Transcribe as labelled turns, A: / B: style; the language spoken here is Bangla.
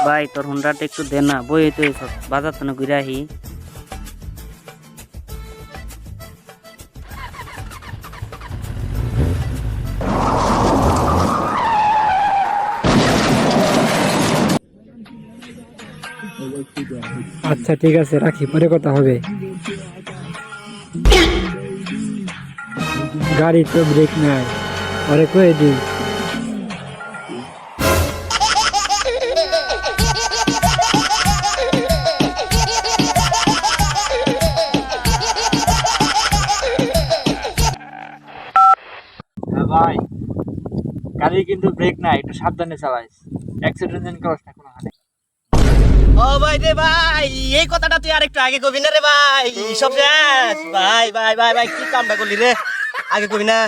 A: ভাই তোর হুন্ডাটা একটু দে না, বই তো বাজার তো না ঘুরে আহি।
B: আচ্ছা ঠিক আছে, রাখি, পরে কথা হবে। গাড়ি তো ব্রেক নাই, পরে কয়ে দিই।
C: ভাই গাড়ি কিন্তু ব্রেক নাই, একটু সাবধানে চালাইস, অ্যাক্সিডেন্ট যেন করিস না কোনোখানে।
D: ও ভাই রে ভাই, এই কথাটা তুই আরেকটু আগে কবি না রে ভাই, সব শেষ ভাই ভাই ভাই ভাই, কি কামটা করলি রে, আগে কবি না।